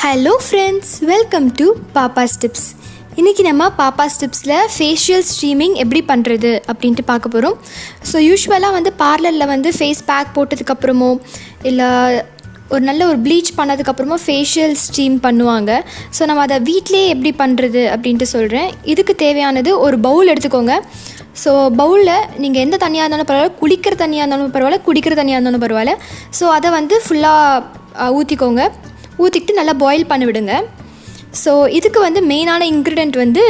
Hello friends, welcome to Pappa's tips. இன்றைக்கி நம்ம பாப்பாஸ் டிப்ஸில் facial streaming எப்படி பண்ணுறது அப்படின்ட்டு பார்க்க போகிறோம். ஸோ யூஸ்வலாக வந்து பார்லரில் வந்து ஃபேஸ் பேக் போட்டதுக்கப்புறமோ இல்லை ஒரு நல்ல ஒரு ப்ளீச் பண்ணதுக்கப்புறமோ ஃபேஷியல் ஸ்ட்ரீம் பண்ணுவாங்க. ஸோ நம்ம அதை வீட்டிலே எப்படி பண்ணுறது அப்படின்ட்டு சொல்கிறேன். இதுக்கு தேவையானது ஒரு பவுல் எடுத்துக்கோங்க. ஸோ பவுலில் நீங்கள் எந்த தண்ணியாக இருந்தாலும் பரவாயில்ல, குளிக்கிற தண்ணியாக இருந்தாலும் பரவாயில்ல, குடிக்கிற தண்ணியாக இருந்தாலும் பரவாயில்ல. ஸோ அதை வந்து ஃபுல்லாக ஊற்றிக்கோங்க. ஊற்றிக்கிட்டு நல்லா பாயில் பண்ணி விடுங்க. ஸோ இதுக்கு வந்து மெயினான இன்க்ரீடியண்ட் வந்து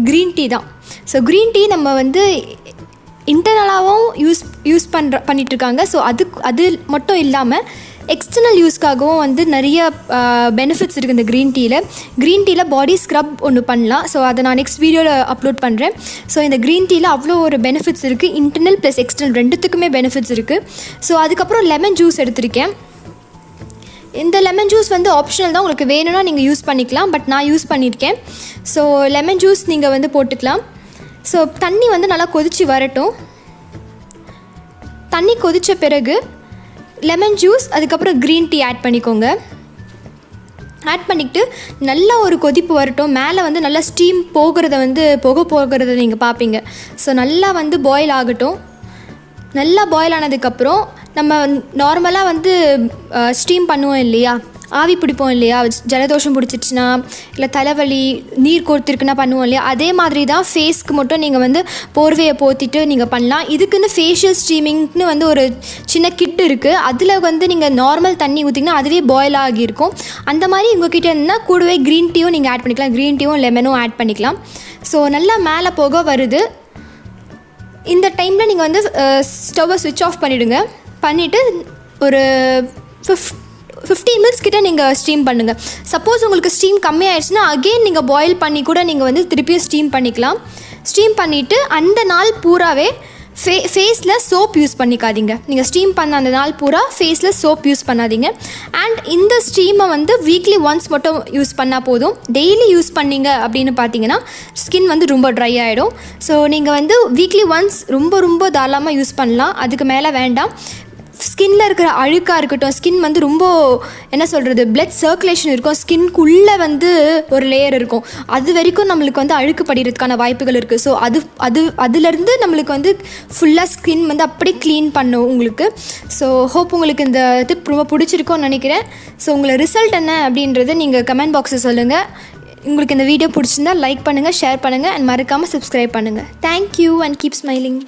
க்ரீன் டீ தான். ஸோ க்ரீன் டீ நம்ம வந்து இன்டர்னலாகவும் யூஸ் பண்ணிகிட்ருக்காங்க. ஸோ அது மட்டும் இல்லாமல் எக்ஸ்டர்னல் யூஸ்க்காகவும் வந்து நிறைய பெனிஃபிட்ஸ் இருக்குது இந்த க்ரீன் டீயில் பாடி ஸ்க்ரப் ஒன்று பண்ணலாம். ஸோ அதை நான் நெக்ஸ்ட் வீடியோவில் அப்லோட் பண்ணுறேன். ஸோ இந்த க்ரீன் டீயில் அவ்வளோ ஒரு பெனிஃபிட்ஸ் இருக்குது. இன்டர்னல் ப்ளஸ் எக்ஸ்டர்னல் ரெண்டுத்துக்குமே பெனிஃபிட்ஸ் இருக்குது. ஸோ அதுக்கப்புறம் லெமன் ஜூஸ் எடுத்திருக்கேன். இந்த லெமன் ஜூஸ் வந்து ஆப்ஷனல் தான், உங்களுக்கு வேணும்னா நீங்கள் யூஸ் பண்ணிக்கலாம். பட் நான் யூஸ் பண்ணியிருக்கேன். ஸோ லெமன் ஜூஸ் நீங்கள் வந்து போட்டுக்கலாம். ஸோ தண்ணி வந்து நல்லா கொதித்து வரட்டும். தண்ணி கொதித்த பிறகு லெமன் ஜூஸ் அதுக்கப்புறம் க்ரீன் டீ ஆட் பண்ணிக்கோங்க. ஆட் பண்ணிக்கிட்டு நல்லா ஒரு கொதிப்பு வரட்டும். மேலே வந்து நல்லா ஸ்டீம் போகிறத நீங்கள் பார்ப்பீங்க. ஸோ நல்லா வந்து பாயில் ஆகட்டும். நல்லா பாயில் ஆனதுக்கப்புறம் நம்ம நார்மலாக வந்து ஸ்டீம் பண்ணுவோம் இல்லையா, ஆவி பிடிப்போம் இல்லையா, ஜலதோஷம் பிடிச்சிச்சுன்னா இல்லை தலைவலி நீர் கோர்த்துருக்குன்னா பண்ணுவோம் இல்லையா, அதே மாதிரி தான் ஃபேஸ்க்கு மட்டும் நீங்கள் வந்து போர்வையை போத்திட்டு நீங்கள் பண்ணலாம். இதுக்குன்னு ஃபேஷியல் ஸ்ட்ரீமிங்னு வந்து ஒரு சின்ன கிட் இருக்குது. அதில் வந்து நீங்கள் நார்மல் தண்ணி ஊற்றிங்கன்னா அதுவே பாயில் ஆகியிருக்கும். அந்த மாதிரி உங்கள்கிட்ட இருந்தால் கூடவே க்ரீன் டீயும் நீங்கள் ஆட் பண்ணிக்கலாம். க்ரீன் டீயும் லெமனும் ஆட் பண்ணிக்கலாம். ஸோ நல்லா மேலே போக வருது. இந்த டைமில் நீங்கள் வந்து ஸ்டவ்வை ஸ்விட்ச் ஆஃப் பண்ணிவிடுங்க. பண்ணிவிட்டு ஒரு 15 மினிட்ஸ் கிட்டே நீங்கள் ஸ்டீம் பண்ணுங்கள். சப்போஸ் உங்களுக்கு ஸ்டீம் கம்மியாகிடுச்சுன்னா அகெயின் நீங்கள் பாயில் பண்ணி கூட நீங்கள் வந்து திருப்பியும் ஸ்டீம் பண்ணிக்கலாம். ஸ்டீம் பண்ணிவிட்டு அந்த நாள் பூராவே ஃபேஸில் சோப் யூஸ் பண்ணிக்காதீங்க. நீங்கள் ஸ்டீம் பண்ண அந்த நாள் பூரா ஃபேஸில் சோப் யூஸ் பண்ணாதீங்க. அண்ட் இந்த ஸ்டீமை வந்து வீக்லி ஒன்ஸ் மட்டும் யூஸ் பண்ணால் போதும். டெய்லி யூஸ் பண்ணிங்க அப்படின்னு பார்த்தீங்கன்னா ஸ்கின் வந்து ரொம்ப ட்ரை ஆகிடும். ஸோ நீங்கள் வந்து வீக்லி ஒன்ஸ் ரொம்ப தாராளமாக யூஸ் பண்ணலாம். அதுக்கு மேலே வேண்டாம். ஸ்கின்னில் இருக்கிற அழுக்காக இருக்கட்டும், ஸ்கின் வந்து ரொம்ப என்ன சொல்கிறது, பிளட் சர்க்குலேஷன் இருக்கும். ஸ்கின்குள்ளே வந்து ஒரு லேயர் இருக்கும். அது வரைக்கும் நம்மளுக்கு வந்து அழுக்கு படிகிறதுக்கான வாய்ப்புகள் இருக்குது. ஸோ அதுலேருந்து நம்மளுக்கு வந்து ஃபுல்லாக ஸ்கின் வந்து அப்படியே க்ளீன் பண்ணும் உங்களுக்கு. ஸோ ஹோப் உங்களுக்கு இந்த டிப் ரொம்ப பிடிச்சிருக்கோன்னு நினைக்கிறேன். ஸோ உங்களை ரிசல்ட் என்ன அப்படின்றத நீங்கள் கமெண்ட் பாக்ஸில் சொல்லுங்கள். உங்களுக்கு இந்த வீடியோ பிடிச்சிருந்தால் லைக் பண்ணுங்கள், ஷேர் பண்ணுங்கள் அண்ட் மறக்காமல் சப்ஸ்கிரைப் பண்ணுங்கள். Thank you and keep smiling.